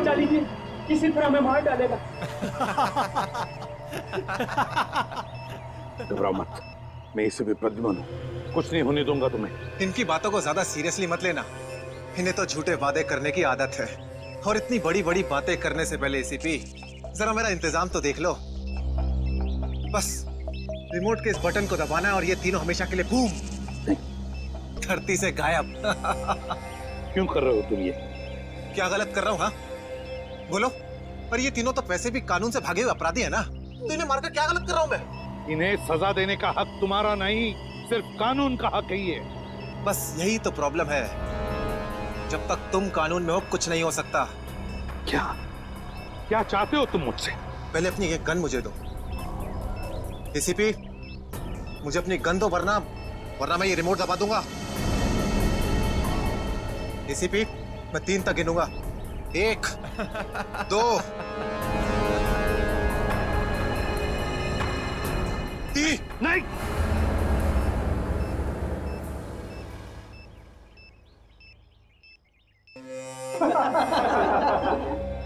बचा लीजिए, किसी तरह हमें मार डालेगा। घबराओ मत, मैं इसे भी प्रद्युम्न हूं, कुछ नहीं होने दूंगा तुम्हें। इनकी बातों को ज्यादा सीरियसली मत लेना। इन्हें तो झूठे वादे करने की आदत है, और इतनी बड़ी बड़ी बातें करने से पहले एसीपी जरा मेरा इंतजाम तो देख लो। बस रिमोट के इस बटन को दबाना है और ये तीनों हमेशा के लिए बूम, धरती से गायब। क्यों कर रहे हो तुम ये? क्या गलत कर रहा हूँ? हाँ बोलो। पर ये तीनों तो वैसे भी कानून से भागे हुए अपराधी है ना, तो इन्हें मारकर क्या गलत कर रहा हूँ मैं? इन्हें सजा देने का हक तुम्हारा नहीं, सिर्फ कानून का हक ही है। बस यही तो प्रॉब्लम है, जब तक तुम कानून में हो कुछ नहीं हो सकता। क्या क्या चाहते हो तुम मुझसे? पहले अपनी ये गन मुझे दो एसीपी, मुझे अपनी गन दो, वरना मैं ये रिमोट दबा दूंगा। एसीपी, मैं 3 तक गिनूंगा। 1 2 3। नहीं,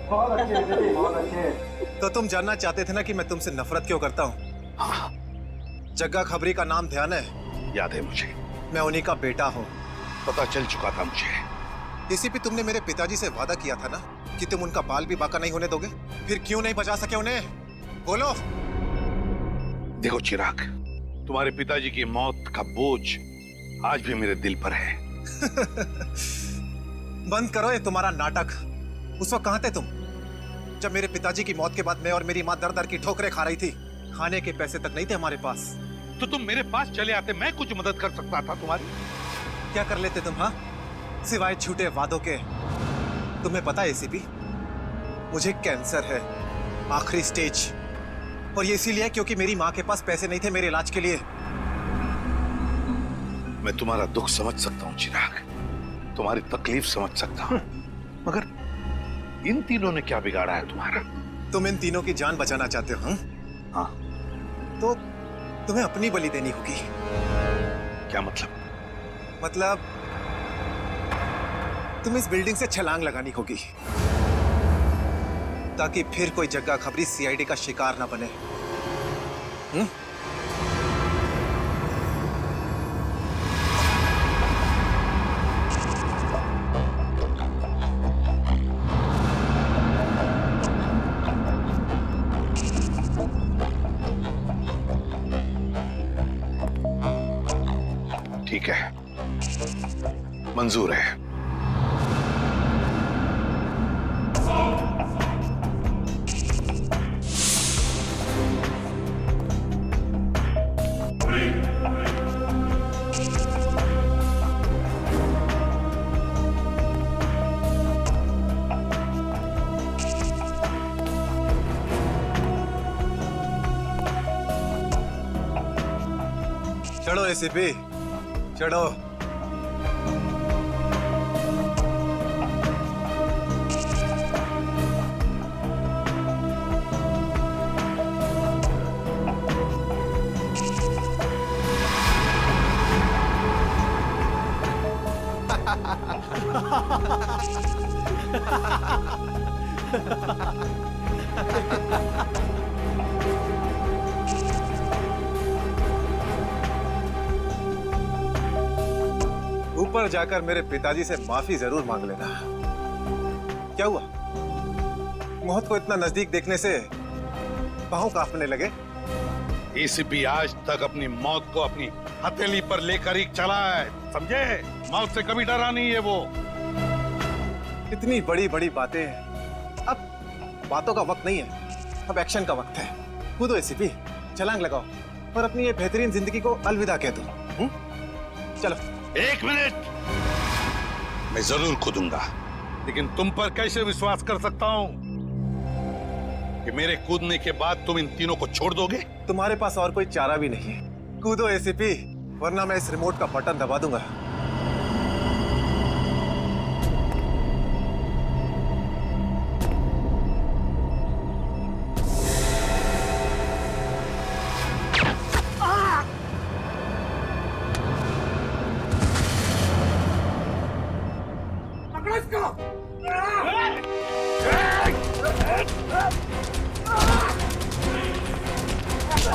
बहुत अच्छे, बहुत अच्छे। तो तुम जानना चाहते थे ना कि मैं तुमसे नफरत क्यों करता हूँ? हाँ, जग्गा खबरी का नाम ध्यान है? याद है मुझे, मैं उन्हीं का बेटा हूँ। पता चल चुका था मुझे। एसीपी, तुमने मेरे पिताजी से वादा किया था ना कि तुम उनका बाल भी बाका नहीं होने दोगे, फिर क्यों नहीं बचा सके उन्हें? बोलो। देखो चिराग, तुम्हारे पिताजी की मौत का बोझ आज भी मेरे दिल पर है। बंद करो ये तुम्हारा नाटक। उस वक्त कहां थे तुम, जब मेरे पिताजी की मौत के बाद मैं और मेरी मां दर दर की ठोकरें खा रही थी? खाने के पैसे तक नहीं थे हमारे पास। तो तुम मेरे पास चले आते, मैं कुछ मदद कर सकता था तुम्हारी। क्या कर लेते तुम? हाँ, सिवाय झूठे वादों के। तुम्हें पता है एसीपी, मुझे कैंसर है, आखिरी स्टेज, और ये इसीलिए क्योंकि मेरी मां के पास पैसे नहीं थे मेरे इलाज के लिए। मैं तुम्हारा दुख समझ सकता हूँ चिराग, तुम्हारी तकलीफ समझ सकता हूँ, मगर इन तीनों ने क्या बिगाड़ा है तुम्हारा? तुम इन तीनों की जान बचाना चाहते हो? हाँ, तो तुम्हें अपनी बलि देनी होगी। क्या मतलब? मतलब तुम इस बिल्डिंग से छलांग लगानी होगी, ताकि फिर कोई जग्गा खबरी सीआईडी का शिकार ना बने। ठीक है, मंजूर है। चढ़ो एसीपी, चढ़ो। ऊपर जाकर मेरे पिताजी से माफी जरूर मांग लेना। क्या हुआ, मौत को इतना नजदीक देखने से पांव कांपने लगे? एसीपी आज तक अपनी मौत को अपनी हथेली पर लेकर ही चला है, समझे? मौत से कभी डरा नहीं है वो। इतनी बड़ी बड़ी बातें, अब बातों का वक्त नहीं है, अब एक्शन का वक्त है। कूदो एसीपी, छलांग लगाओ और अपनी ये बेहतरीन जिंदगी को अलविदा कह दो। चलो। 1 मिनट, मैं जरूर कूदूंगा, लेकिन तुम पर कैसे विश्वास कर सकता हूं कि मेरे कूदने के बाद तुम इन तीनों को छोड़ दोगे? तुम्हारे पास और कोई चारा भी नहीं है। कूदो एसीपी, वरना मैं इस रिमोट का बटन दबा दूंगा। पकड़ो इसको। बस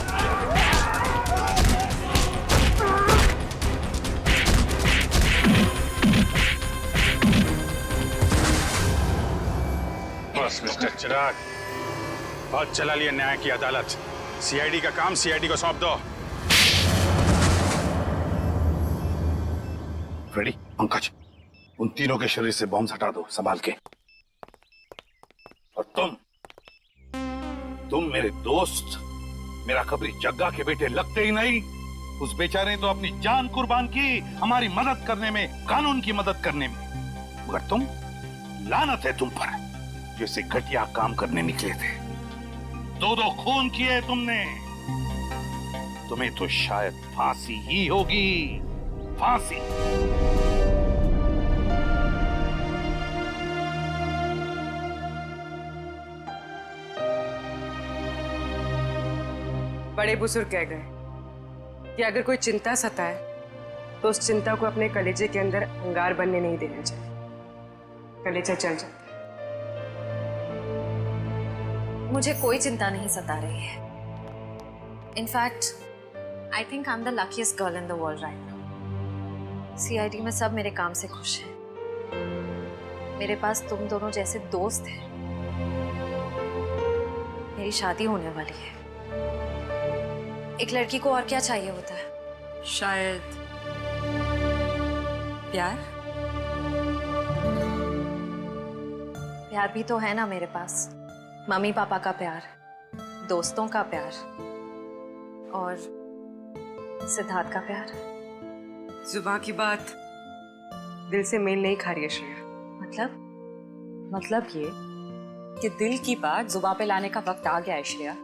मिस्टर चिराग, बहुत चला लिया न्याय की अदालत। सीआईडी का काम सीआईडी को सौंप दो। फ्रेडी, पंकज, उन तीनों के शरीर से बॉम्ब हटा दो संभाल के। और तुम मेरे दोस्त, मेरा कबरी जग्गा के बेटे लगते ही नहीं। उस बेचारे ने तो अपनी जान कुर्बान की हमारी मदद करने में, कानून की मदद करने में। मगर तुम, लानत है तुम पर, जैसे घटिया काम करने निकले थे। दो खून किए तुमने। तुम्हें तो शायद फांसी ही होगी, फांसी। बड़े बुजुर्ग कह गए कि अगर कोई चिंता सताए तो उस चिंता को अपने कलेजे के अंदर अंगार बनने नहीं देना चाहिए। कलेजा चल जाता है। मुझे कोई चिंता नहीं सता रही है। In fact I think I am the luckiest girl in the world right now. CID में सब मेरे काम से खुश हैं। मेरे पास तुम दोनों जैसे दोस्त हैं। मेरी शादी होने वाली है। एक लड़की को और क्या चाहिए होता है? शायद प्यार। प्यार भी तो है ना मेरे पास। मम्मी पापा का प्यार, दोस्तों का प्यार और सिद्धार्थ का प्यार। जुबान की बात दिल से मेल नहीं खा रही है श्रेया। मतलब ये कि दिल की बात जुबान पे लाने का वक्त आ गया है श्रेया।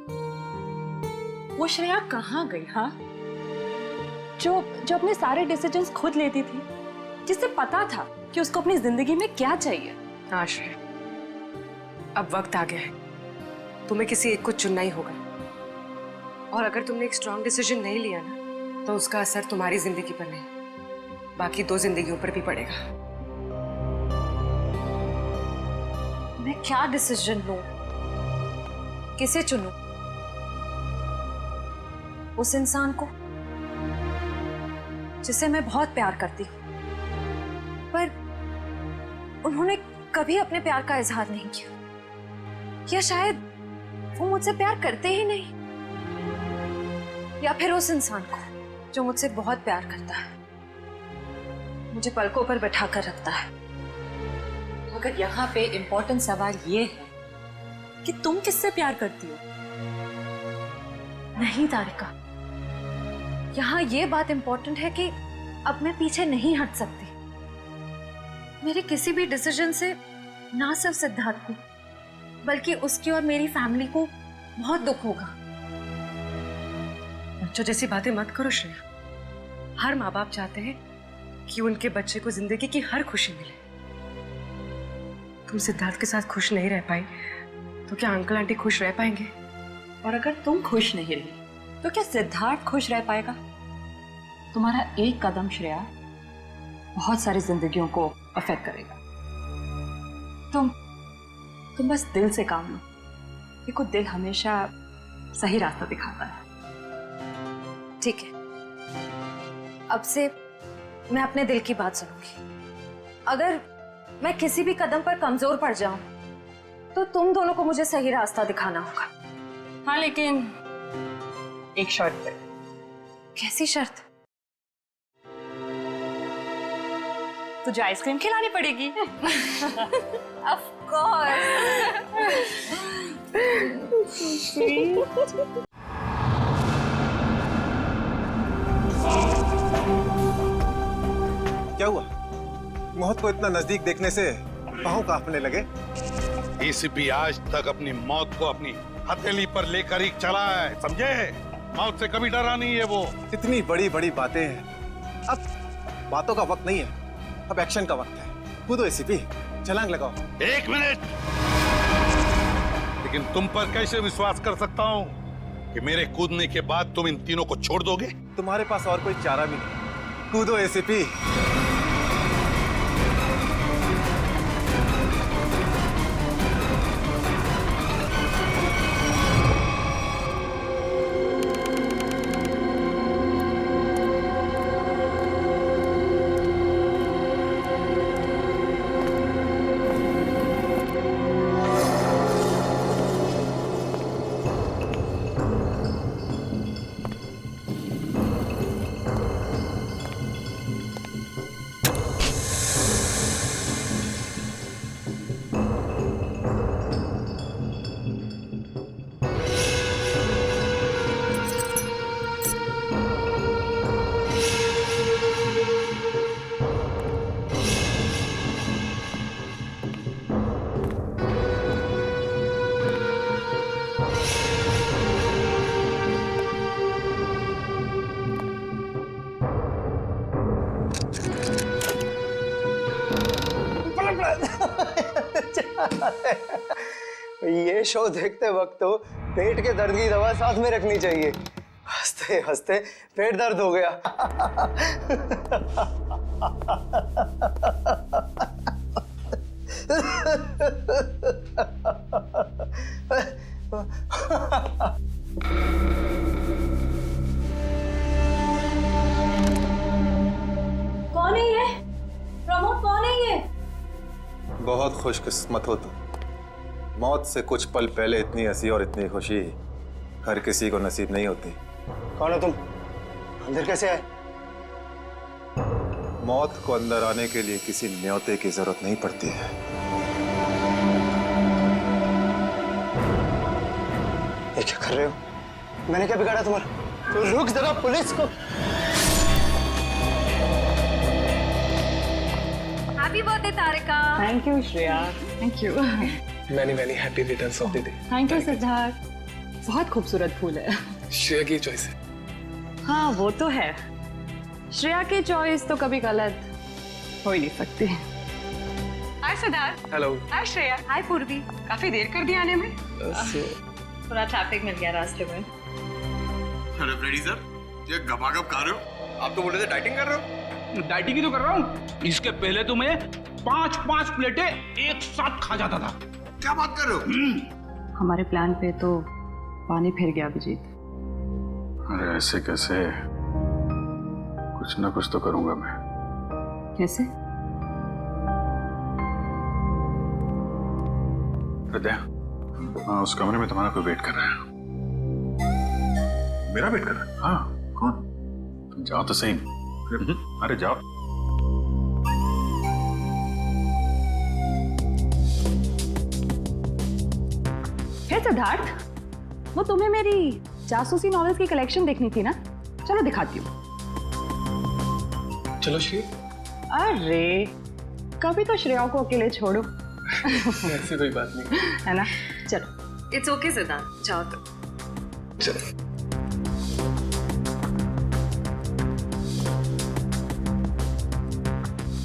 वो श्रेया कहाँ गई? हाँ, जो अपने सारे डिसीजंस खुद लेती थी, जिसे पता था कि उसको अपनी जिंदगी में क्या चाहिए। हाँ श्रेया, अब वक्त आ गया है। तुम्हें किसी एक को चुनना ही होगा। और अगर तुमने एक स्ट्रॉन्ग डिसीजन नहीं लिया ना, तो उसका असर तुम्हारी जिंदगी पर नहीं, बाकी 2 जिंदगियों पर भी पड़ेगा। मैं क्या डिसीजन लूं? किसे चुनूं? उस इंसान को जिसे मैं बहुत प्यार करती हूं, पर उन्होंने कभी अपने प्यार का इजहार नहीं किया, या शायद वो मुझसे प्यार करते ही नहीं, या फिर उस इंसान को जो मुझसे बहुत प्यार करता है, मुझे पलकों पर बैठा कर रखता है। मगर यहाँ पे इम्पोर्टेंट सवाल ये है कि तुम किससे प्यार करती हो? नहीं तारिका, यहाँ ये बात इंपॉर्टेंट है कि अब मैं पीछे नहीं हट सकती। मेरे किसी भी डिसीजन से ना सिर्फ सिद्धार्थ को, बल्कि उसकी और मेरी फैमिली को बहुत दुख होगा। बच्चों जैसी बातें मत करो श्रेया। हर माँ बाप चाहते हैं कि उनके बच्चे को जिंदगी की हर खुशी मिले। तुम सिद्धार्थ के साथ खुश नहीं रह पाई तो क्या अंकल आंटी खुश रह पाएंगे? और अगर तुम खुश नहीं रही तो क्या सिद्धार्थ खुश रह पाएगा? तुम्हारा एक कदम श्रेया बहुत सारी जिंदगियों को अफेक्ट करेगा। तुम बस दिल से काम लो। देखो, दिल हमेशा सही रास्ता दिखाता है। ठीक है, अब से मैं अपने दिल की बात सुनूंगी। अगर मैं किसी भी कदम पर कमजोर पड़ जाऊं तो तुम दोनों को मुझे सही रास्ता दिखाना होगा। हाँ, लेकिन एक शर्त पे। कैसी शर्त? तुझे आइसक्रीम खिलानी पड़ेगी। Of course. क्या हुआ? मौत को इतना नजदीक देखने से पांव कांपने लगे। एसीपी आज तक अपनी मौत को अपनी हथेली पर लेकर ही चला है, समझे? मौत से कभी डरा नहीं है वो। इतनी बड़ी बड़ी बातें हैं, अब बातों का वक्त नहीं है, अब एक्शन का वक्त है। कूदो एसीपी, छलांग लगाओ। 1 मिनट। लेकिन तुम पर कैसे विश्वास कर सकता हूँ कि मेरे कूदने के बाद तुम इन तीनों को छोड़ दोगे? तुम्हारे पास और कोई चारा भी नहीं। कूदो एसीपी। ये शो देखते वक्त तो पेट के दर्द की दवा साथ में रखनी चाहिए। हंसते हंसते पेट दर्द हो गया। कौन है ये? प्रमोद कौन है ये? बहुत खुशकिस्मत हो तुम। मौत से कुछ पल पहले इतनी हंसी और इतनी खुशी हर किसी को नसीब नहीं होती। कौन हो तुम? अंदर कैसे आए? मौत को अंदर आने के लिए किसी न्योते की जरूरत नहीं पड़ती है। ये क्या कर रहे हो? मैंने क्या बिगाड़ा तुम्हारा? तो रुक जरा, पुलिस को। Happy birthday Tarika. Thank you Shreya, thank you. Many happy returns of the day. Thank you Siddharth, बहुत खूबसूरत फूल है। श्रेया की चॉइस है। हाँ वो तो है, श्रेया की चॉइस तो कभी गलत हो ही नहीं सकती। हाय सिद्धार्थ। हेलो। हाय श्रेया। हाय पूर्वी। काफी देर कर दी आने में। थोड़ा ट्रैफिक मिल गया रास्ते में। अरे फ्रेडी सर, ये गपागप खा रहे हो? आप तो बोले थे डाइटिंग कर रहे हो। डाइटिंग ही तो कर रहा हूँ। इसके पहले तो मैं 5-5 प्लेटें एक साथ खा जाता था। क्या बात कर रहे हो? हमारे प्लान पे तो पानी फिर गया अभिजीत। अरे ऐसे कैसे? कुछ ना कुछ तो करूंगा मैं। कैसे? हृदय, उस कमरे में तुम्हारा कोई वेट कर रहा है। मेरा वेट कर रहा है? हाँ। कौन? तुम जाओ तो सही। अरे जाओ। हे सिद्धार्थ, वो तुम्हें मेरी जासूसी नॉवेल्स की कलेक्शन देखनी थी ना? चलो दिखाती हूँ। चलो श्री। अरे कभी तो श्रेया को अकेले छोड़ो। ऐसी कोई बात नहीं है ना? चलो। इट्स ओके सिद्धार्थ, जाओ तो। चलो।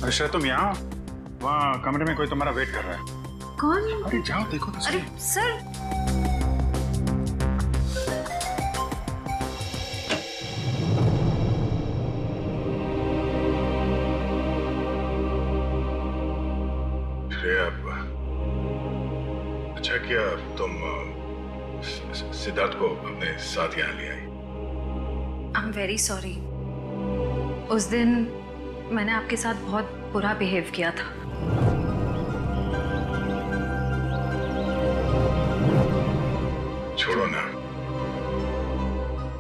अरे श्रेया, तुम यहाँ? वहाँ कमरे में कोई तुम्हारा वेट कर रहा है। कौन? अरे जाओ देखो तो सही। अरे सर, श्रेया, अच्छा किया तुम सिद्धार्थ को अपने साथ यहाँ ले आई। I am very sorry. उस दिन मैंने आपके साथ बहुत बुरा बिहेव किया था। छोड़ो ना,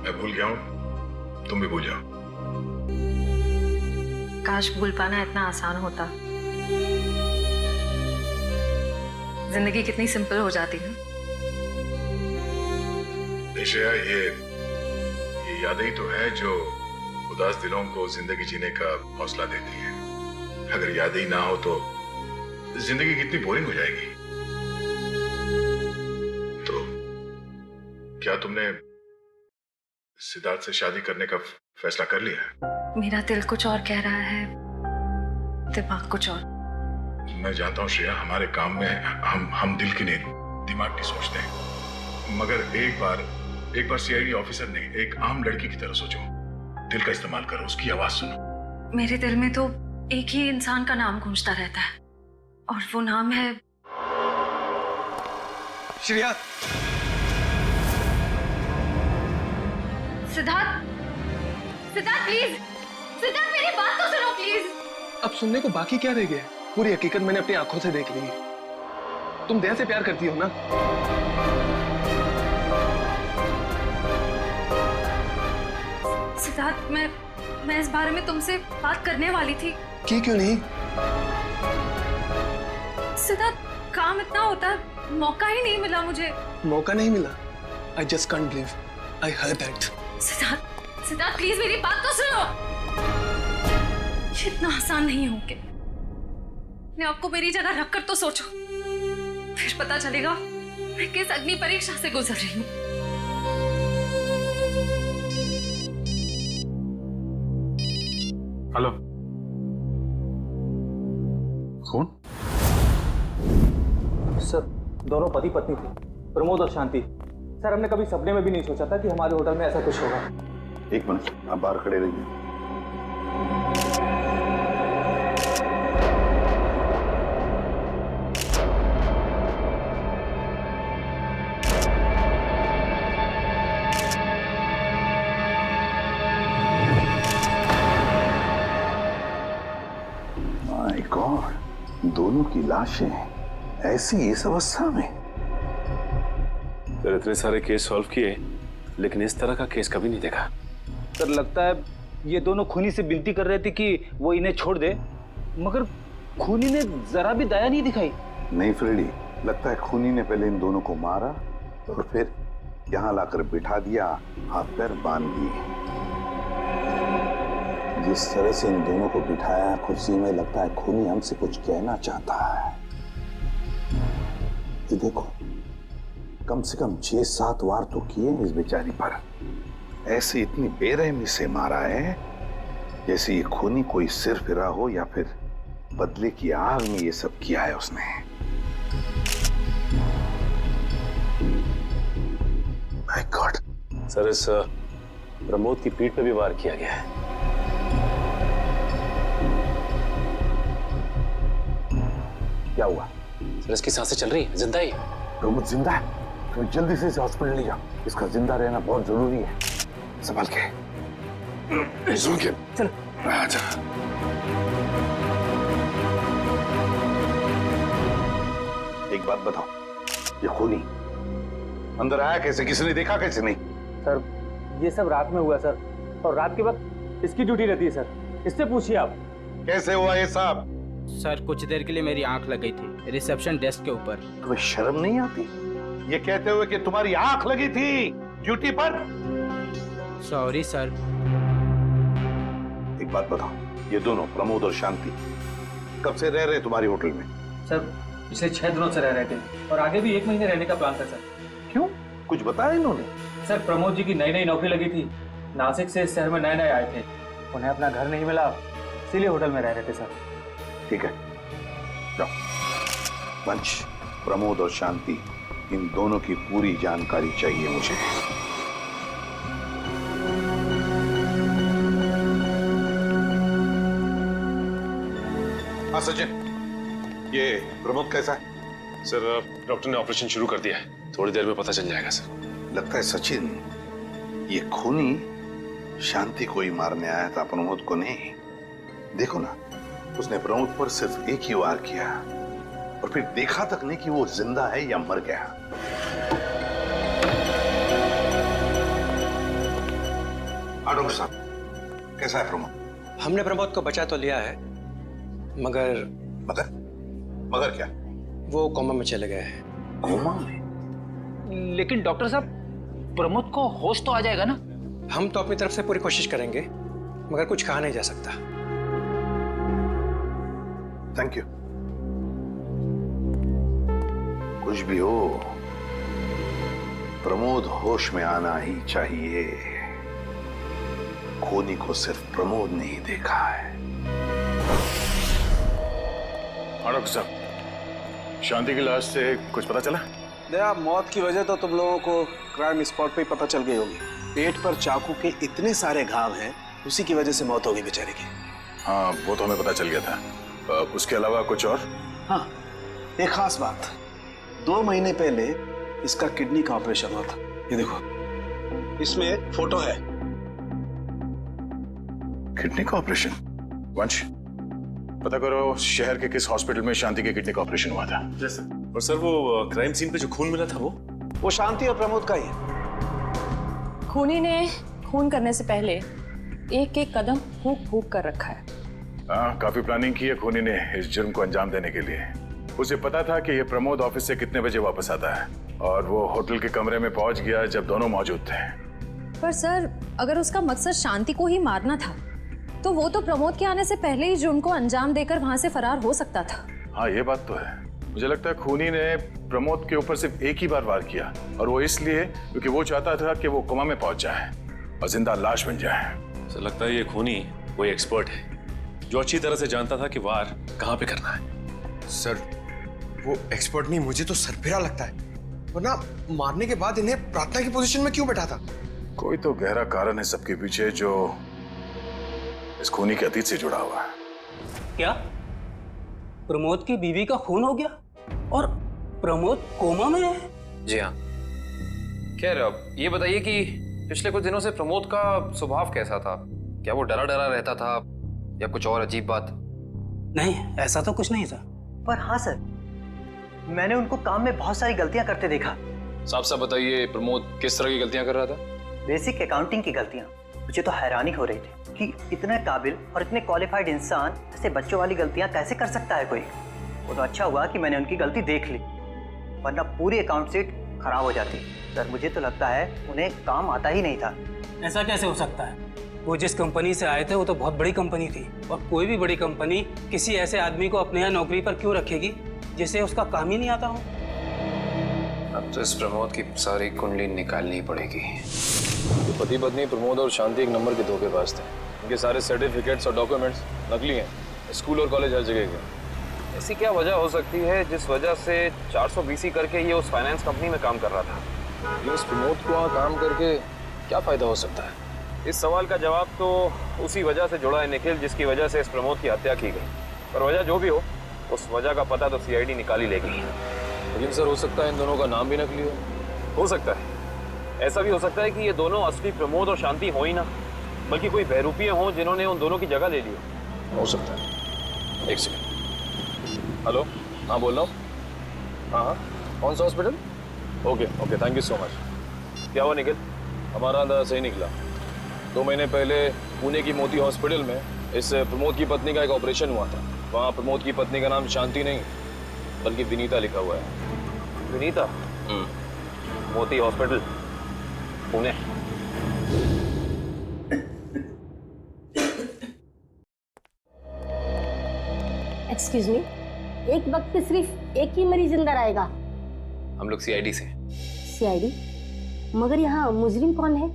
मैं भूल गया हूँ, तुम भी भूल जाओ। काश भूल पाना इतना आसान होता। जिंदगी कितनी सिंपल हो जाती है। श्रेया, ये यादें ही तो है जो उदास दिलों को जिंदगी जीने का हौसला देती है। अगर यादें ही ना हो तो जिंदगी कितनी बोरिंग हो जाएगी। तो क्या तुमने सिद्धार्थ से शादी करने का फैसला कर लिया? मेरा दिल कुछ और कह रहा है, दिमाग कुछ और। मैं जानता हूँ श्रेया, हमारे काम में हम दिल की नहीं दिमाग की सोचते हैं। मगर एक बार सीआईडी ऑफिसर ने एक आम लड़की की तरह सोचो। दिल का इस्तेमाल करो, उसकी आवाज सुनो। मेरे दिल में तो एक ही इंसान का नाम गूंजता रहता है, और वो नाम है श्रेया। सिद्धार्थ। सिद्धार्थ प्लीज, सिद्धार्थ मेरी बात तो सुनो प्लीज। अब सुनने को बाकी क्या रह गया? पूरी हकीकत मैंने अपनी आंखों से देख ली है। तुम दया से प्यार करती हो ना? सिद्धार्थ, मैं इस बारे में तुमसे बात करने वाली थी। की क्यों नहीं? सिद्धार्थ, काम इतना होता है, मौका ही नहीं मिला मुझे। मौका नहीं मिला? I just can't believe I heard that. Siddharth, Siddharth please मेरी बात तो सुनो। ये इतना आसान नहीं हो के। मैं आपको मेरी जगह रखकर तो सोचो, फिर पता चलेगा मैं किस अग्नि परीक्षा से गुजर रही हूँ। हेलो, कौन? सर दोनों पति पत्नी थे, प्रमोद और शांति। सर हमने कभी सपने में भी नहीं सोचा था कि हमारे होटल में ऐसा कुछ होगा। एक मिनट, आप बाहर खड़े रहिए। माय गॉड, दोनों की लाशें ऐसी इस अवस्था में। सर इतने सारे केस सॉल्व किए लेकिन इस तरह का केस कभी नहीं देखा। सर लगता है ये दोनों खूनी से विनती कर रहे थे कि वो इन्हें छोड़ दे, मगर खूनी ने जरा भी दया नहीं दिखाई। नहीं फ्रेडी, लगता है खूनी ने पहले इन दोनों को मारा और फिर यहाँ लाकर बिठा दिया, हाथ पैर बांध दिए। जिस तरह से इन दोनों को बिठाया कुर्सी में, लगता है खूनी हमसे कुछ कहना चाहता है। ये देखो, कम से कम 6-7 वार तो किए इस बेचारी पर। ऐसे इतनी बेरहमी से मारा है जैसे ये खूनी कोई सिर फिरा हो या फिर बदले की आग में ये सब किया है उसने। My God. सर इस प्रमोद की पीठ पे भी वार किया गया है। क्या हुआ? सर इसकी सांसें चल रही है, जिंदा ही है। प्रमोद जिंदा है? तो जल्दी से इसे हॉस्पिटल ले जाओ, इसका जिंदा रहना बहुत जरूरी है। संभाल के चलो। आजा। एक बात बताओ, ये खूनी अंदर आया कैसे? किसी ने देखा कैसे? नहीं सर ये सब रात में हुआ सर, और रात के वक्त इसकी ड्यूटी रहती है सर, इससे पूछिए आप। कैसे हुआ ये सब? सर कुछ देर के लिए मेरी आंख लग गई थी रिसेप्शन डेस्क के ऊपर। तुम्हें शर्म नहीं आती ये कहते हुए कि तुम्हारी आंख लगी थी ड्यूटी पर? Sorry sir. एक बात बताओ, ये दोनों प्रमोद और शांति कब से रह रहे तुम्हारी होटल में? सर पिछले 6 दिनों से रह रहे थे और आगे भी 1 महीने रहने का प्लान था सर। क्यों, कुछ बताया इन्होंने? सर प्रमोद जी की नई नौकरी लगी थी, नासिक से इस शहर में नए आए थे, उन्हें अपना घर नहीं मिला, इसीलिए होटल में रह रहे थे सर। ठीक है, जाओ। वंश, प्रमोद और शांति, इन दोनों की पूरी जानकारी चाहिए मुझे। हाँ सचिन, ये प्रमोद कैसा है? सर डॉक्टर ने ऑपरेशन शुरू कर दिया है, थोड़ी देर में पता चल जाएगा सर। लगता है सचिन ये खूनी शांति को ही मारने आया था, प्रमोद को नहीं। देखो ना, उसने प्रमोद पर सिर्फ एक ही वार किया और फिर देखा तक नहीं कि वो जिंदा है या मर गया। हाँ डॉक्टर साहब, कैसा है प्रमोद? हमने प्रमोद को बचा तो लिया है, मगर मगर क्या? वो कोमा में चले गए हैं। कोमा में? लेकिन डॉक्टर साहब प्रमोद को होश तो आ जाएगा ना? हम तो अपनी तरफ से पूरी कोशिश करेंगे, मगर कुछ कहा नहीं जा सकता। Thank you. कुछ भी हो, प्रमोद होश में आना ही चाहिए। खूनी को सिर्फ प्रमोद ने ही देखा है। डॉक्टर साहब, शांति की लाश से कुछ पता चला? दया, मौत की वजह तो तुम लोगों को क्राइम स्पॉट पे ही पता चल गई होगी। पेट पर चाकू के इतने सारे घाव हैं, उसी की वजह से मौत होगी बेचारे की। हाँ, वो तो हमें पता चल गया था। उसके अलावा कुछ और? हाँ, एक खास बात, 2 महीने पहले इसका किडनी का ऑपरेशन हुआ था। ये देखो, इसमें एक फोटो है। किडनी का ऑपरेशन? वंश, पता करो शहर के किस हॉस्पिटल में शांति के किडनी का ऑपरेशन हुआ था। और सर वो क्राइम सीन पे जो खून मिला था वो शांति और प्रमोद का ही है। खूनी ने खून करने से पहले एक कदम फूंक फूंक कर रखा है। हाँ, काफी प्लानिंग की है खूनी ने इस जुर्म को अंजाम देने के लिए। उसे पता था कि ये प्रमोद ऑफिस से कितने बजे वापस आता है और वो होटल के कमरे में पहुंच गया जब दोनों मौजूद थे। पर सर, अगर उसका मकसद शांति को ही मारना था तो वो तो प्रमोद के आने से पहले ही जुर्म को अंजाम देकर वहां से फरार हो सकता था। हाँ, ये बात तो है। मुझे लगता है खूनी ने प्रमोद के ऊपर सिर्फ एक ही बार वार किया, और वो इसलिए क्योंकि वो चाहता था कि वो कोमा में पहुंच जाए और जिंदा लाश बन जाए। सर लगता है ये खूनी कोई एक्सपर्ट है जो अच्छी तरह से जानता था कि वार कहाँ पे करना है। सर वो एक्सपर्ट नहीं, मुझे तो सरफिरा लगता है। वरना मारने के बाद इन्हें प्रार्थना की पोजीशन में क्यों बैठा था? कोई तो गहरा कारण है सबके पीछे जो इस खूनी के अतीत से जुड़ा हुआ है। क्या प्रमोद की बीवी का खून हो गया और प्रमोद कोमा में है? जी हाँ। खैर अब ये बताइए कि पिछले कुछ दिनों से प्रमोद का स्वभाव कैसा था? क्या वो डरा डरा रहता था या कुछ और अजीब बात? नहीं, ऐसा तो कुछ नहीं था। पर हाँ सर, मैंने उनको काम में बहुत सारी गलतियां करते देखा। साफ साफ बताइए, प्रमोद किस तरह की गलतियां कर रहा था? बेसिक अकाउंटिंग की गलतियां। मुझे तो हैरानी हो रही थी कि इतने काबिल और इतने क्वालिफाइड इंसान ऐसे बच्चों वाली गलतियां कैसे कर सकता है कोई। वो तो अच्छा हुआ कि मैंने उनकी गलती देख ली, वरना पूरी अकाउंट शीट खराब हो जाती। सर मुझे तो लगता है उन्हें काम आता ही नहीं था। ऐसा कैसे हो सकता है? वो जिस कंपनी से आए थे वो तो बहुत बड़ी कंपनी थी, और कोई भी बड़ी कंपनी किसी ऐसे आदमी को अपने यहाँ नौकरी पर क्यों रखेगी जिसे उसका काम ही नहीं आता हो? अब तो इस प्रमोद की सारी कुंडली निकालनी पड़ेगी। तो पति पत्नी प्रमोद और शांति एक नंबर के धोखेबाज थे। उनके सारे सर्टिफिकेट्स और डॉक्यूमेंट्स नकली हैं। स्कूल और कॉलेज हर जगह के। ऐसी क्या वजह हो सकती है जिस वजह से 420 करके ये उस फाइनेंस कंपनी में काम कर रहा था? ये इस प्रमोद को वहाँ काम करके क्या फायदा हो सकता है? इस सवाल का जवाब तो उसी वजह से जुड़ा है निखिल, जिसकी वजह से इस प्रमोद की हत्या की गई। पर वजह जो भी हो, उस वजह का पता तो सीआईडी निकाल ही लेगी। लेकिन सर हो सकता है इन दोनों का नाम भी नकली हो सकता है। ऐसा भी हो सकता है कि ये दोनों असली प्रमोद और शांति हो ही ना, बल्कि कोई बहरूपिये हों जिन्होंने उन दोनों की जगह ले ली हो सकता है। एक सेकंड। हेलो, हाँ बोल रहा हूँ। हाँ, कौन सा hospital? Okay, thank you so much. क्या हुआ निखिल? हमारा अंदाजा सही निकला। 2 महीने पहले पुणे की मोती हॉस्पिटल में इस प्रमोद की पत्नी का एक ऑपरेशन हुआ था। वहाँ प्रमोद की पत्नी का नाम शांति नहीं बल्कि विनीता लिखा हुआ है। विनीता? मोती हॉस्पिटल, पुणे। एक्सक्यूज मी, एक वक्त पे सिर्फ एक ही मरीज अंदर आएगा? हम लोग सीआईडी से। सीआईडी? मगर यहाँ मुजरिम कौन है?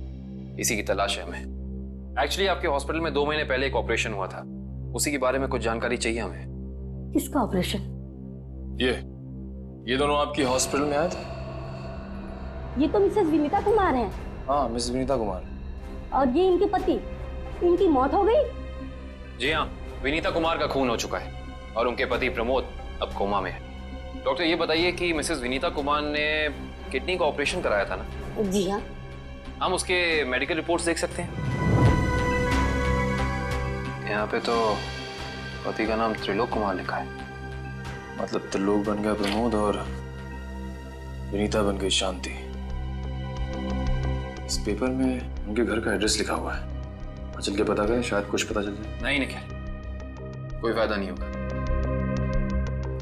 इसी की तलाश है हमें। एक्चुअली आपके हॉस्पिटल में 2 महीने पहले एक ऑपरेशन हुआ था, उसी के बारे में कुछ जानकारी चाहिए हमें। किसका ऑपरेशन? ये दोनों आपकी हॉस्पिटल में आए थे? ये तो मिसेस विनीता कुमार हैं। हाँ, मिसेस विनीता कुमार। और ये इनके पति, इनकी मौत हो गई? जी हाँ, विनीता कुमार का खून हो चुका है और उनके पति प्रमोद अब कोमा में है। डॉक्टर ये बताइए कि मिसेस विनीता कुमार ने किडनी का ऑपरेशन कराया था ना? जी हाँ। हम उसके मेडिकल रिपोर्ट्स देख सकते हैं? यहाँ पे तो पति का नाम त्रिलोक कुमार लिखा है। मतलब त्रिलोक बन गया प्रमोद और विनीता बन गई शांति। इस पेपर में उनके घर का एड्रेस लिखा हुआ है। चल के पता करें, शायद कुछ पता चल जाए। नहीं निखिल, कोई फायदा नहीं होगा।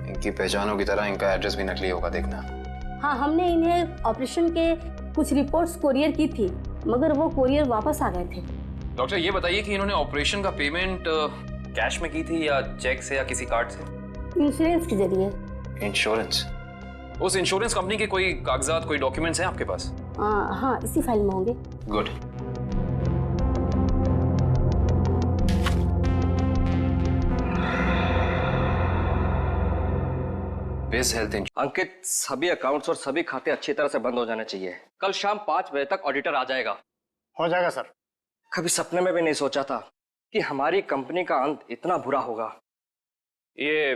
इनकी पहचानों की तरह इनका एड्रेस भी नकली होगा, देखना। हाँ, हमने इन्हें ऑपरेशन के कुछ रिपोर्ट्स कोरियर की थी, मगर वो कोरियर वापस आ गए थे। डॉक्टर ये बताइए कि इन्होंने ऑपरेशन का पेमेंट कैश में की थी या चेक से या किसी कार्ड से? इंश्योरेंस के जरिए। इंश्योरेंस? उस इंश्योरेंस कंपनी के कोई कागजात, कोई डॉक्यूमेंट्स हैं आपके पास? हाँ, इसी फाइल में होंगे। गुड। अंकित, सभी अकाउंट्स और सभी खाते अच्छी तरह से बंद हो जाने चाहिए। कल शाम 5 बजे तक ऑडिटर आ जाएगा। हो जाएगा सर। कभी सपने में भी नहीं सोचा था कि हमारी कंपनी का अंत इतना बुरा होगा। ये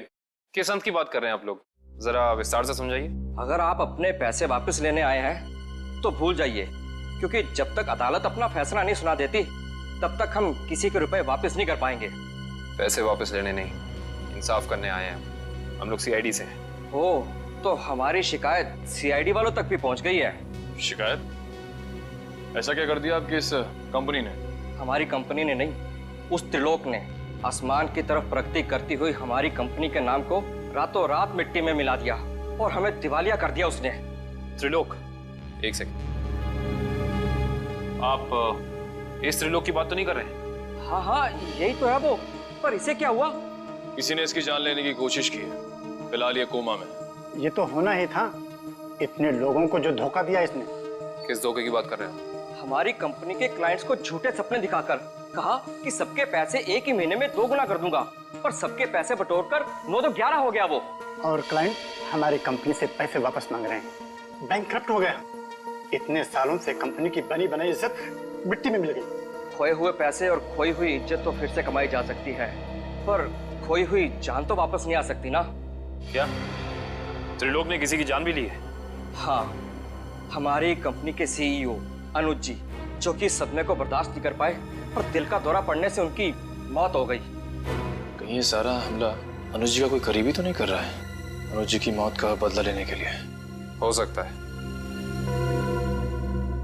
किस अंत की बात कर रहे हैं आप लोग? जरा विस्तार से समझाइए। अगर आप अपने पैसे वापस लेने आए हैं तो भूल जाइए, क्योंकि जब तक अदालत अपना फैसला नहीं सुना देती तब तक हम किसी के रुपए वापस नहीं कर पाएंगे। पैसे वापस लेने नहीं, इंसाफ करने आए हैं हम लोग सीआईडी से। ओह, तो हमारी शिकायत सीआईडी वालों तक भी पहुंच गई है। शिकायत? ऐसा क्या कर दिया आपकी इस कंपनी ने? हमारी कंपनी ने नहीं, उस त्रिलोक ने आसमान की तरफ प्रगति करती हुई हमारी कंपनी के नाम को रातों रात मिट्टी में मिला दिया और हमें दिवालिया कर दिया उसने। त्रिलोक? एक सेकंड, आप इस त्रिलोक की बात तो नहीं कर रहे? हाँ, यही तो है वो। पर इसे क्या हुआ? किसी ने इसकी जान लेने की कोशिश की है। फिलहाल ये कोमा में। ये तो होना ही था, इतने लोगों को जो धोखा दिया इसने। किस धोखे की बात कर रहे हैं? हमारी कंपनी के क्लाइंट्स को झूठे सपने दिखाकर कहा कि सबके पैसे एक ही महीने में 2 गुना कर दूंगा, पर सबके पैसे बटोरकर 9 तो 11 हो गया वो। और क्लाइंट हमारी कंपनी से पैसे वापस मांग रहे हैं। बैंकक्रप्ट हो गया। इतने सालों से कंपनी की बनी बनाई इज्जत मिट्टी में मिल गई। खोए हुए पैसे और खोई हुई इज्जत तो फिर से कमाई जा सकती है, पर खोई हुई जान तो वापस नहीं आ सकती ना। क्या त्रिलोक ने किसी की जान भी ली है? हाँ, हमारी कंपनी के सीईओ अनुज जी, जो कि सदमे को बर्दाश्त नहीं कर पाए और दिल का दौरा पड़ने से उनकी मौत हो गई। कहीं ये सारा हमला अनुज जी का कोई करीबी तो नहीं कर रहा है? अनुज जी की मौत का बदला लेने के लिए। हो सकता है।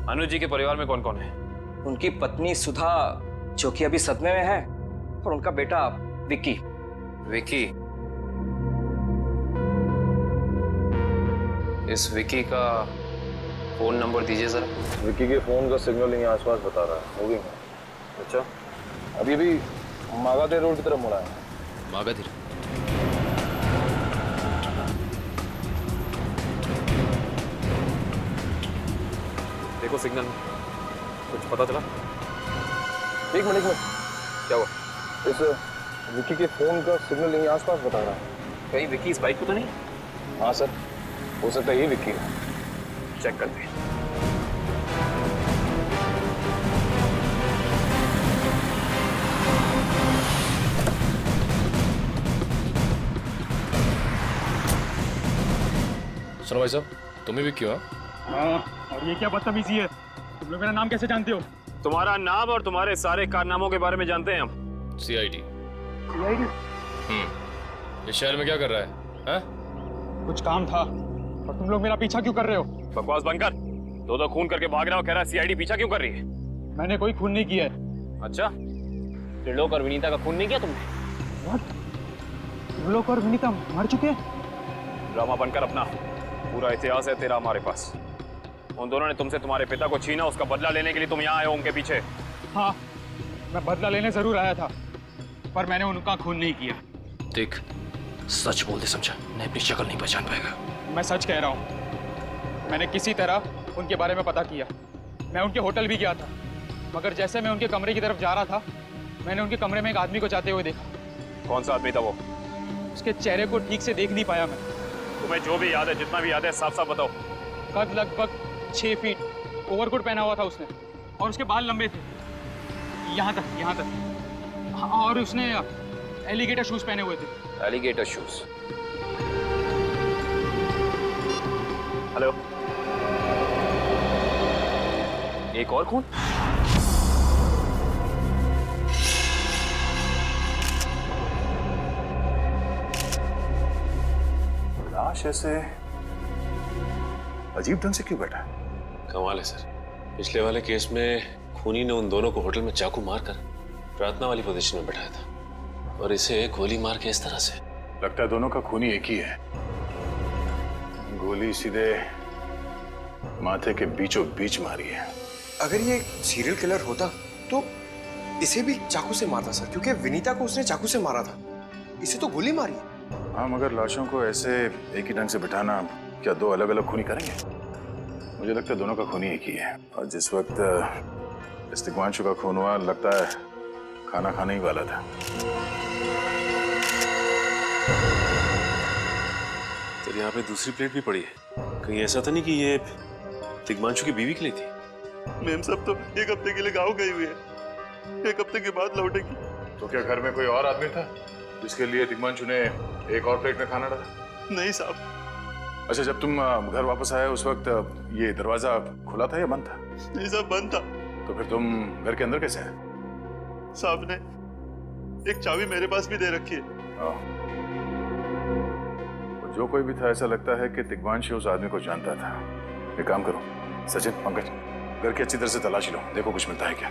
अनुज जी के परिवार में कौन कौन है? उनकी पत्नी सुधा, जो कि अभी सदमे में है, और उनका बेटा विक्की। विक्की? इस विक्की का फोन नंबर दीजिए जरा। विक्की के फोन का सिग्नल यहीं आसपास बता रहा है, मूविंग है। अच्छा, अभी भी मागाधीर रोड की तरफ मुड़ा है। मागाधीर? देखो सिग्नल, कुछ पता चला? एक मिनट। क्या हुआ? इस विक्की के फोन का सिग्नल यहीं आसपास बता रहा है। कहीं विक्की इस बाइक को तो नहीं? हाँ सर, हो सकता है ये विक्की है। चेक करते हैं। सुनो भाई साहब, तुम ही विक्की हो? हाँ, और ये क्या बदतमीजी है? तुम लोग मेरा नाम कैसे जानते हो? तुम्हारा नाम और तुम्हारे सारे कारनामों के बारे में जानते हैं हम। सीआईडी। सीआईडी? इस शहर में क्या कर रहा है? हाँ? कुछ काम था, और तुम लोग मेरा पीछा क्यों कर रहे हो? बकवास बंद कर। दो खून करके भाग रहा हो, कह रहा है सीआईडी पीछा क्यों कर रही है? मैंने कोई खून नहीं किया है। अच्छा, त्रिलोक और विनीता का खून नहीं किया तुमने? त्रिलोक और विनीता मर चुके हैं? ड्रामा बनकर अपना, पूरा इतिहास है तेरा हमारे पास। उन दोनों ने तुमसे तुम्हारे पिता को छीना, उसका बदला लेने के लिए तुम यहाँ आए हो उनके पीछे। हाँ, मैं बदला लेने जरूर आया था, पर मैंने उनका खून नहीं किया। देख, सच बोल दे, समझा? नहीं अपनी शक्ल नहीं पहचान पाएगा। मैं सच कह रहा हूँ। मैंने किसी तरह उनके बारे में पता किया। मैं उनके होटल भी गया था, मगर जैसे मैं उनके कमरे की तरफ जा रहा था, मैंने उनके कमरे में एक आदमी को जाते हुए देखा। कौन सा आदमी था वो? उसके चेहरे को ठीक से देख नहीं पाया मैं। तुम्हें जो भी याद है, जितना भी याद है, साफ साफ बताओ। कद लगभग 6 फीट, ओवरकोट पहना हुआ था उसने, और उसके बाल लंबे थे, यहाँ तक। हाँ, और उसने एलिगेटर शूज पहने हुए थे। Alligator shoes? हेलो, एक और खून? लाश ऐसे अजीब ढंग से क्यों बैठा है? कमाल है सर, पिछले वाले केस में खूनी ने उन दोनों को होटल में चाकू मारकर प्रार्थना वाली पोजीशन में बैठाया था, और इसे गोली मार के इस तरह से। लगता है दोनों का खूनी एक ही है। गोली सीधे माथे के बीचों बीच मारी है। अगर ये सीरियल किलर होता तो इसे भी चाकू से मारता सर, क्योंकि विनीता को उसने चाकू से मारा था, इसे तो गोली मारी। हाँ, मगर लाशों को ऐसे एक ही ढंग से बिठाना क्या दो अलग अलग खूनी करेंगे? मुझे लगता है दोनों का खूनी एक ही है, और जिस वक्त इस दिग्वांशु का खून हुआ, लगता है खाना खाने ही वाला था। तो यहाँ पे दूसरी प्लेट भी पड़ी है। कहीं ऐसा तो नहीं कि ये दिग्वांशु की बीवी के लिए थी? मैम साहब तो 1 हफ्ते के लिए गाँव गई हुई है, 1 हफ्ते के बाद लौटेगी। तो क्या घर में कोई और आदमी था जिसके लिए दिग्वांशु ने एक और प्लेट में खाना डाला? नहीं साहब। अच्छा, जब तुम घर वापस आए उस वक्त ये दरवाजा खुला था या बंद था? नहीं साहब, बंद था। तो फिर तुम घर के अंदर कैसे आए? साहब ने एक चाबी मेरे पास भी दे रखी है। तो जो कोई भी था, ऐसा लगता है कि दिग्वांशु उस आदमी को जानता था। एक काम करो सचिन, पंकज, घर की अच्छी तरह से तलाशी लो, देखो कुछ मिलता है क्या।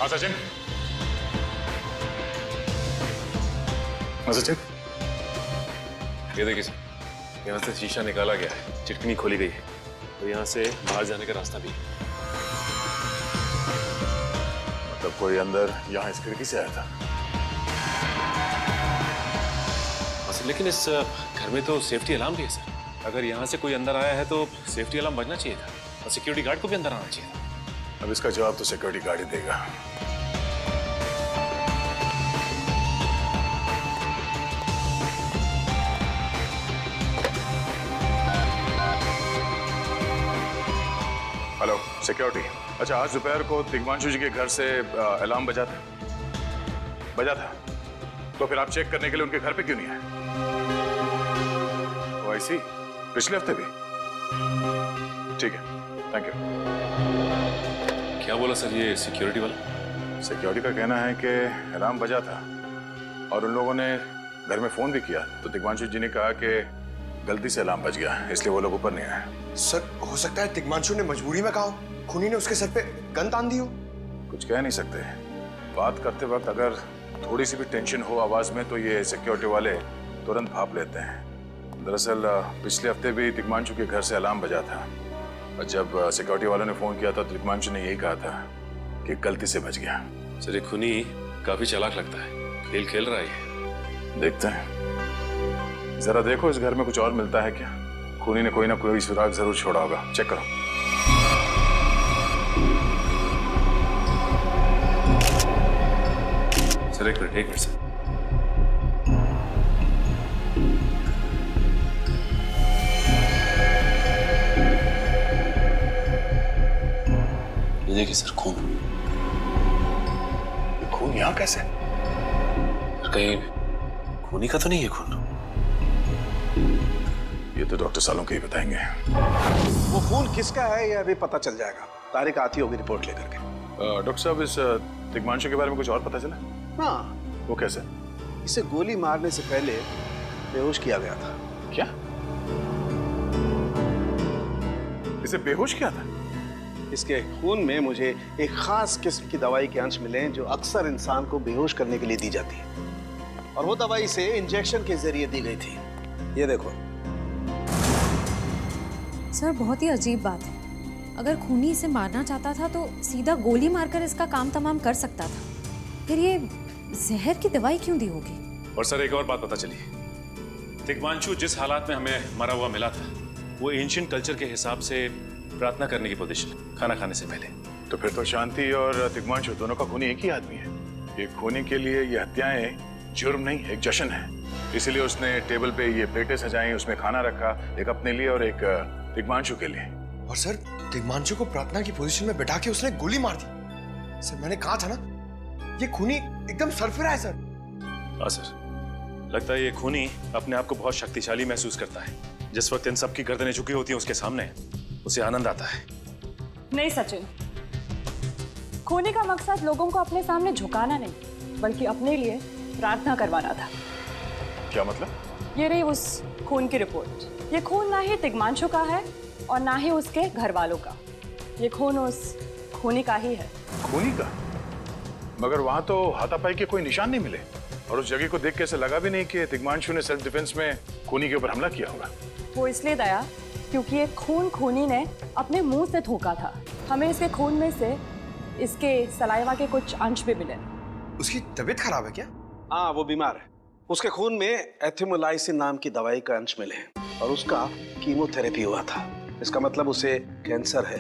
हाँ सचिन। हाँ सचिन। ये देखिए सर, यहाँ से शीशा निकाला गया है, चिटकनी खोली गई है, और यहाँ से बाहर जाने का रास्ता भी है। कोई अंदर यहाँ इस खिड़की से आया था। सर लेकिन इस घर में तो सेफ्टी अलार्म भी है सर। अगर यहाँ से कोई अंदर आया है तो सेफ्टी अलार्म बजना चाहिए था और सिक्योरिटी गार्ड को भी अंदर आना चाहिए था। अब इसका जवाब तो सिक्योरिटी गार्ड ही देगा। Hello security. अच्छा, आज दोपहर को दिग्मांशु जी के घर से अलार्म बजा था तो फिर आप चेक करने के लिए उनके घर पे क्यों नहीं आए? ओ आई सी, पिछले हफ्ते भी। ठीक है, थैंक यू। क्या बोला सर ये सिक्योरिटी वाला? सिक्योरिटी का कहना है कि अलार्म बजा था और उन लोगों ने घर में फोन भी किया तो दिग्मांशु जी ने कहा कि गलती से अलार्म बज गया, इसलिए वो लोग ऊपर नहीं आए। सर, हो सकता है दिग्मांशु ने मजबूरी में कहा हो, खूनी ने उसके सर पे गन तान दी हो। कुछ कह नहीं सकते। बात करते वक्त अगर थोड़ी सी भी टेंशन हो आवाज में तो ये सिक्योरिटी वाले तुरंत भाप लेते हैं। दरअसल पिछले हफ्ते भी दिग्मांशु के घर से अलार्म बजा था और जब सिक्योरिटी वालों ने फोन किया था तो दिग्मांशु ने यही कहा था कि गलती से बच गया। सर ये खूनी काफी चालाक लगता है, खेल खेल रहा है ये। देखते हैं, जरा देखो इस घर में कुछ और मिलता है क्या। खूनी ने कोई ना कोई सुराग जरूर छोड़ा होगा, चेक करो। सर एक मिनट सर। ये देखिए सर, खून। ये खून यहाँ कैसे? कहीं खूनी का तो नहीं है खून? ये तो डॉक्टर सालों के ही बताएंगे। वो खून किसका है ये अभी पता चल जाएगा। तारिक आती होगी रिपोर्ट लेकर के। डॉक्टर साहब, इस दिग्मांशु के बारे में कुछ और पता चला? हाँ। वो कैसे? इसे गोली मारने से पहले बेहोश किया गया था। क्या? इसे बेहोश किया था? इसके खून में मुझे एक खास किस्म की दवाई के अंश मिले जो अक्सर इंसान को बेहोश करने के लिए दी जाती है और वो दवाई से इंजेक्शन के जरिए दी गई थी। ये देखो। सर, बहुत ही अजीब बात है। अगर खूनी इसे मारना चाहता था तो सीधा गोली मारकर इसका काम तमाम कर सकता था। फिर ये जहर की दवाई क्यों दी होगी? और सर एक और बात पता चली, दिग्मांशु जिस हालात में हमें मरा हुआ मिला था वो एंशिएंट कल्चर के हिसाब से प्रार्थना करने की पोजीशन, खाना खाने से पहले। तो फिर तो शांति और दिग्मांशु दोनों का खूनी एक ही आदमी है। ये खूनी के लिए ये हत्याएं जुर्म नहीं, एक जश्न है। इसीलिए उसने टेबल पे ये प्लेटें सजाई, उसमें खाना रखा, एक अपने लिए और एक दिग्मांशु के लिए। और सर, दिग्मांशु को प्रार्थना की पोजीशन में बैठा के उसने गोली मार दी। सर, मैंने कहा था ना, ये खूनी एकदम सरफिरा है सर। हाँ सर, लगता है ये खूनी अपने आप को बहुत शक्तिशाली महसूस करता है। जिस वक्त इन सब की गर्दनें झुकी होती हैं उसके सामने, उसे आनंद आता है। नहीं सचिन, खूनी का मकसद लोगों को अपने सामने झुकाना नहीं बल्कि अपने लिए प्रार्थना करवाना था। क्या मतलब? ये रही उस खून की रिपोर्ट। ये खून ना ही दिग्मांशु का है और ना ही उसके घर वालों का। ये खून उस खूनी का ही है। खूनी का? मगर वहां तो हाथापाई के कोई निशान नहीं मिले और उस जगह को देख के ऐसा लगा भी नहीं कि दिग्मांशु ने सेल्फ डिफेंस में खूनी के ऊपर हमला किया होगा। वो इसलिए दया क्योंकि ये खून खूनी ने अपने मुंह से थूका था। हमें इसके खून में से इसके सलाइवा के कुछ अंश भी मिले। उसकी तबीयत खराब है क्या? हाँ, वो बीमार है। उसके खून में एथिमोलाइसिन नाम की दवाई का अंश मिले और उसका कीमोथेरेपी हुआ था। इसका मतलब उसे कैंसर है,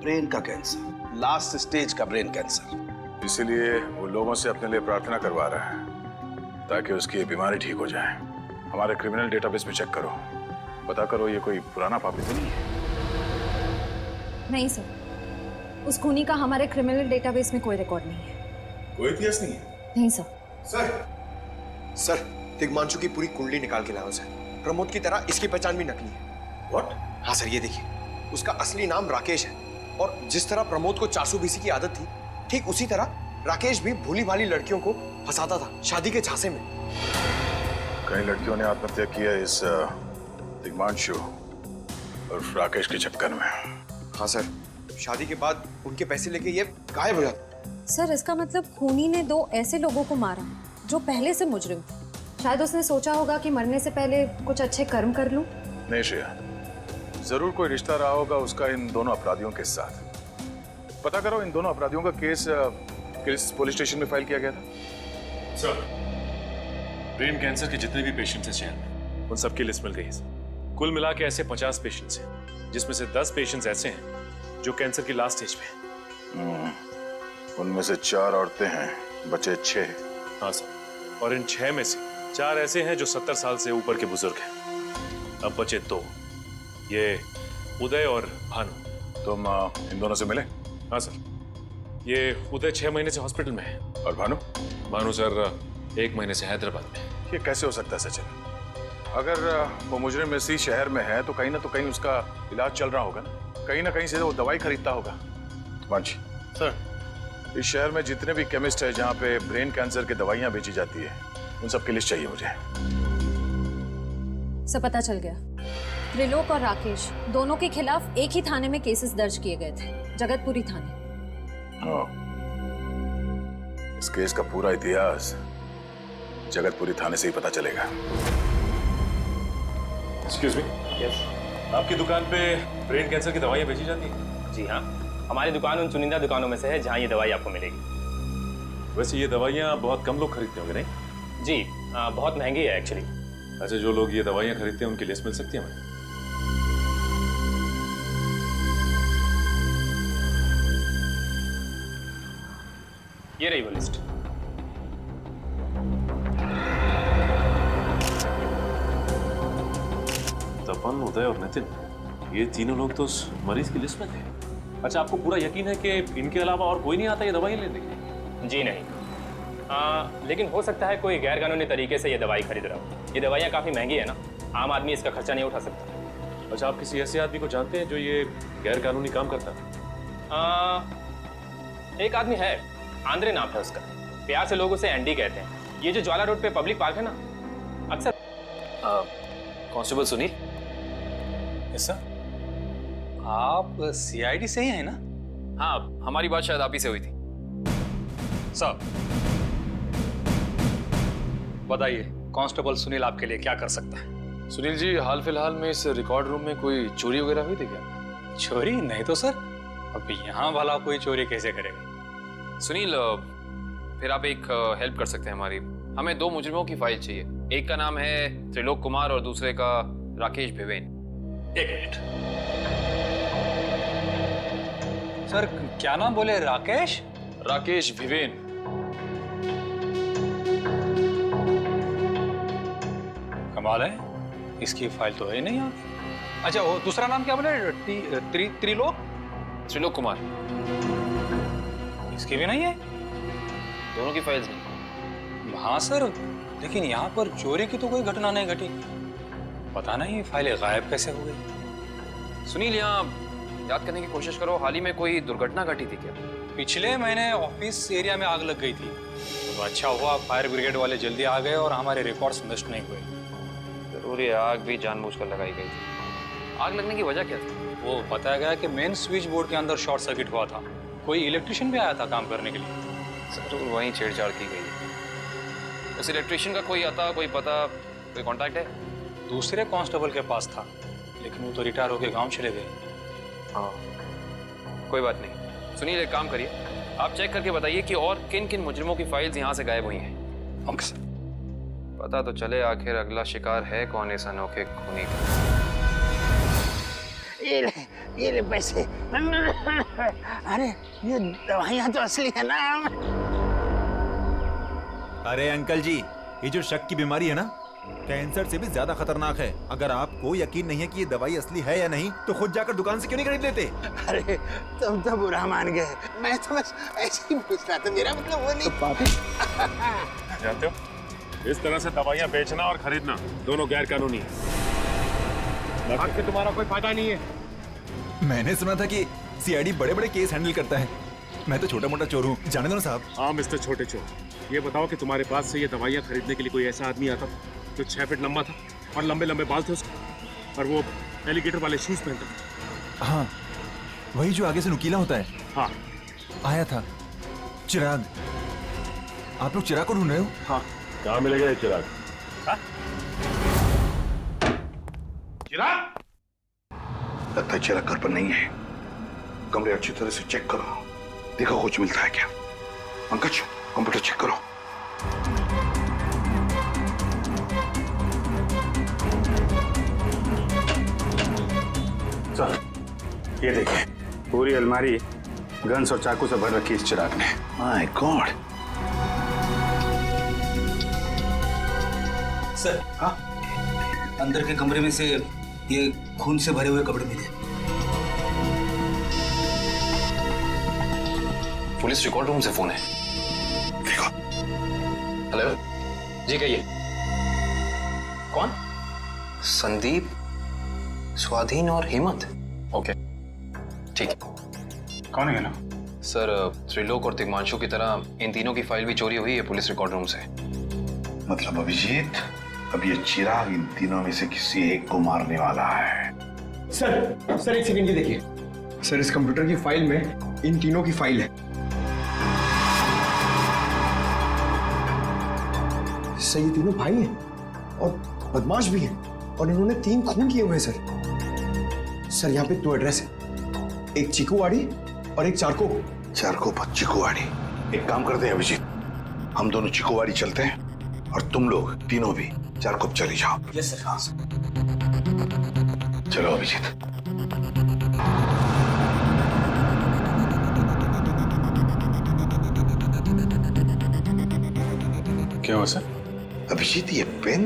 ब्रेन का कैंसर, लास्ट स्टेज का ब्रेन कैंसर। इसीलिए वो लोगों से अपने लिए प्रार्थना करवा रहा है ताकि उसकी बीमारी ठीक हो जाए। हमारे क्रिमिनल डेटाबेस में चेक करो, पता करो ये कोई पुराना पापी तो नहीं है। नहीं सर, उस खूनी का हमारे क्रिमिनल डेटाबेस में कोई रिकॉर्ड नहीं है। कोई इतिहास नहीं है? नहीं सर। सर, दिग्मांशु की पूरी कुंडली निकाल के लाओ सर। प्रमोद की तरह इसकी पहचान भी नकली है। What? हाँ सर, ये देखिए, उसका असली नाम राकेश है और जिस तरह प्रमोद को चासू बीसी की आदत थी, ठीक उसी तरह राकेश भी भोली भाली लड़कियों को फंसाता था शादी के झांसे में। कई लड़कियों ने आत्महत्या की है इस दिग्मांशु और राकेश के चक्कर में। हाँ सर, शादी के बाद उनके पैसे लेके ये गायब हो जाता। सर, इसका मतलब खूनी ने दो ऐसे लोगों को मारा जो पहले से मुजरिम थे। शायद उसने सोचा होगा कि मरने से पहले कुछ अच्छे कर्म कर लूं। नहीं श्रेया, जरूर कोई रिश्ता रहा होगा उसका इन दोनों अपराधियों के साथ। पता करो इन दोनों अपराधियों का केस किस पुलिस स्टेशन में फाइल किया गया था? सर, ब्रेन कैंसर के जितने भी पेशेंट्स हैं शहर में, उन सबकी लिस्ट मिल गई है सर। कुल मिला के ऐसे 50 पेशेंट्स हैं, जिसमें से 10 पेशेंट्स ऐसे हैं जो कैंसर की लास्ट स्टेज पे हैं। उनमें से 4 औरतें हैं, बचे 6। हाँ सर, और इन 6 में से 4 ऐसे हैं जो 70 साल से ऊपर के बुजुर्ग हैं। अब बचे 2, ये उदय और भानु। तुम इन दोनों से मिले? हाँ सर, ये उदय 6 महीने से हॉस्पिटल में है। और भानु? भानु सर 1 महीने से हैदराबाद में। ये कैसे हो सकता है सचिन? अगर वो मुजरिम इसी शहर में है तो कहीं ना उसका इलाज चल रहा होगा ना कहीं से वो दवाई खरीदता होगा। मांझी सर, इस शहर में जितने भी केमिस्ट है जहाँ पे ब्रेन कैंसर की दवाइयाँ बेची जाती है, उन सब की लिस्ट चाहिए मुझे। सब पता चल गया। त्रिलोक और राकेश दोनों के खिलाफ एक ही थाने में केसेस दर्ज किए गए थे, जगतपुरी थाने। इस केस का पूरा इतिहास जगतपुरी थाने से ही पता चलेगा। Excuse me. यस। आपकी दुकान पे ब्रेन कैंसर की दवाइयाँ बेची जाती हैं? जी हाँ, हमारी दुकान उन चुनिंदा दुकानों में से है जहाँ ये दवाई आपको मिलेगी। वैसे ये दवाइयाँ बहुत कम लोग खरीदते होंगे नहीं? जी बहुत महंगी है एक्चुअली। अच्छा, जो लोग ये दवाइयाँ खरीदते हैं उनकी लिस्ट मिल सकती है हमें? ये रही वो लिस्ट। तपन, उदय और नितिन, ये तीनों लोग तो उस मरीज की लिस्ट में थे। अच्छा, आपको पूरा यकीन है कि इनके अलावा और कोई नहीं आता ये दवाई लेने के लिए? जी नहीं, लेकिन हो सकता है कोई गैर कानूनी तरीके से ये दवाई खरीद रहा हो। ये दवाइयाँ काफ़ी महंगी है ना, आम आदमी इसका खर्चा नहीं उठा सकता। अच्छा, आप किसी ऐसे आदमी को जानते हैं जो ये गैर कानूनी काम करता है? एक आदमी है, आंद्रे नाम है उसका। प्यार से लोग उसे एंडी कहते हैं। ये जो ज्वाला रोड पे पब्लिक पार्क है ना, अक्सर। कांस्टेबल सुनील। Yes sir. आप सीआईडी से ही हैं ना? हाँ, हमारी बात शायद आप ही से हुई थी। साहब बताइए, कांस्टेबल सुनील आपके लिए क्या कर सकता है? सुनील जी, हाल फिलहाल में इस रिकॉर्ड रूम में कोई चोरी वगैरह हुई थी क्या? चोरी नहीं तो सर, अब यहाँ वाला कोई चोरी कैसे करेगा? सुनील, फिर आप एक हेल्प कर सकते हैं हमारी। हमें 2 मुजरिमों की फाइल चाहिए। एक का नाम है त्रिलोक कुमार और दूसरे का राकेश भिवेन। एक मिनट सर, क्या नाम बोले? राकेश? राकेश भिवेन। कमाल है, इसकी फाइल तो है नहीं यहाँ। अच्छा, वो दूसरा नाम क्या बोले? त्रिलोक? त्रिलोक कुमार। इसकी भी नहीं है? दोनों की फाइल्स नहीं। हाँ सर, लेकिन यहाँ पर चोरी की तो कोई घटना नहीं घटी। पता नहीं फाइलें गायब कैसे हो गई। सुनील, यहाँ याद करने की कोशिश करो, हाल ही में कोई दुर्घटना घटी थी क्या? पिछले महीने ऑफिस एरिया में आग लग गई थी, तो अच्छा हुआ फायर ब्रिगेड वाले जल्दी आ गए और हमारे रिकॉर्ड्स नष्ट नहीं हुए। जरूर ये आग भी जानबूझकर लगाई गई थी। आग लगने की वजह क्या थी? वो बताया गया कि मेन स्विच बोर्ड के अंदर शॉर्ट सर्किट हुआ था। कोई इलेक्ट्रिशियन भी आया था काम करने के लिए। जरूर वहीं छेड़छाड़ की गई है। उस इलेक्ट्रिशियन का कोई आता, कोई पता, कोई कांटेक्ट है? दूसरे कांस्टेबल के पास था, लेकिन वो तो रिटायर होकर गांव चले गए। हाँ, कोई बात नहीं। सुनील, एक काम करिए, आप चेक करके बताइए कि और किन किन मुजरिमों की फाइल्स यहाँ से गायब हुई हैं। पता तो चले आखिर अगला शिकार है कौन इस अनोखे खूनी का। ये ले पैसे। अरे ये दवाइयाँ तो असली है ना। अरे अंकल जी, ये जो शक की बीमारी है ना, कैंसर से भी ज्यादा खतरनाक है। अगर आपको यकीन नहीं है कि ये दवाई असली है या नहीं, तो खुद जाकर दुकान से क्यों नहीं खरीद लेते? अरे तुम तो बुरा मान गए, मैं तो बस ऐसे ही पूछ रहा था, मेरा मतलब वो नहीं। जानते हो, इस तरह से दवाइयाँ बेचना और खरीदना दोनों गैर कानूनी है। आपसे तुम्हारा कोई फायदा नहीं है। मैंने सुना था कि सीआईडी बड़े-बड़े केस हैंडल करता है। मैं तो छोटा-मोटा चोर हूँ, जाने दो ना साहब। हाँ मिस्टर छोटे चोर, ये बताओ कि तुम्हारे पास से ये दवाइयाँ खरीदने के लिए कोई ऐसा आदमी आता था जो 6 फीट लंबा था और लंबे लंबे बाल थे उसके, और वो एलिगेटर वाले शूज पहनता था? हाँ, वही जो आगे से नुकीला होता है। हाँ, आया था चिराग। आप लोग चिराग को ढूंढ रहे हो? हाँ। कहाँ मिलेगा ये चिराग? चिराग? लगता है चिराग घर पर नहीं है। कमरे अच्छी तरह से चेक करो, देखो कुछ मिलता है क्या। पंकज कंप्यूटर चेक करो। सर ये देखिए, पूरी अलमारी गन्स और चाकू से भर रखी इस चिराग ने। My God. सर हाँ, अंदर के कमरे में से ये खून से भरे हुए कपड़े मिले। पुलिस रिकॉर्ड रूम से फोन है। देखो। हेलो जी, कहिए। कौन? संदीप, स्वाधीन और हेमंत। ओके ठीक है। कौन है ना? सर त्रिलोक और तिग्मांशु की तरह इन तीनों की फाइल भी चोरी हुई है पुलिस रिकॉर्ड रूम से। मतलब अभिजीत, अब ये चिराग इन तीनों में से किसी एक को मारने वाला है। सर एक सेकंड, ये देखिए सर, इस कंप्यूटर की फाइल में इन तीनों की फाइल है। सर ये तीनों भाई हैं और बदमाश भी हैं और इन्होंने 3 खून किए हुए हैं सर। यहाँ पे 2 एड्रेस है, एक चीकूवाड़ी और एक चारको। चारको पर चिकुवाड़ी। एक काम करते हैं अभिजीत, हम दोनों चिकुवाड़ी चलते हैं और तुम लोग तीनों भी चारको चले जाओ। Yes sir. हाँ चलो अभिजीत। क्या हुआ सर? अभिजीत ये पेन,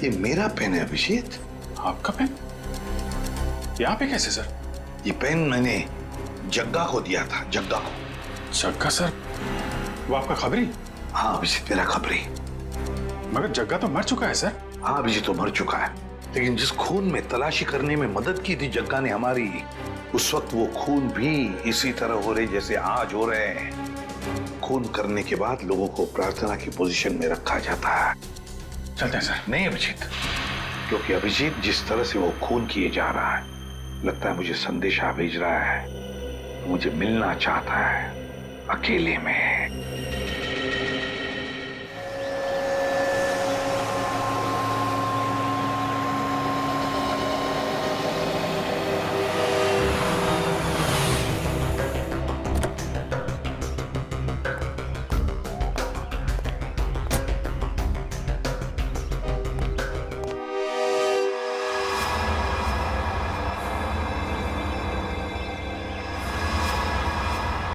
ये मेरा पेन है अभिजीत। आपका पेन? यहाँ पे कैसे सर? ये पेन मैंने जग्गा को दिया था, जग्गा को। जग्गा सर? वो आपका खबरी? हाँ अभिजीत, मेरा खबरी। मगर जग्गा तो मर चुका है सर। हाँ अभिजीत तो मर चुका है, लेकिन जिस खून में तलाशी करने में मदद की थी जग्गा ने हमारी, उस वक्त वो खून भी इसी तरह हो रहे जैसे आज हो रहे हैं। खून करने के बाद लोगों को प्रार्थना की पोजीशन में रखा जाता है। चलते हैं सर। नहीं अभिजीत, क्योंकि अभिजीत जिस तरह से वो खून किए जा रहा है, लगता है मुझे संदेशा भेज रहा है, मुझे मिलना चाहता है अकेले में।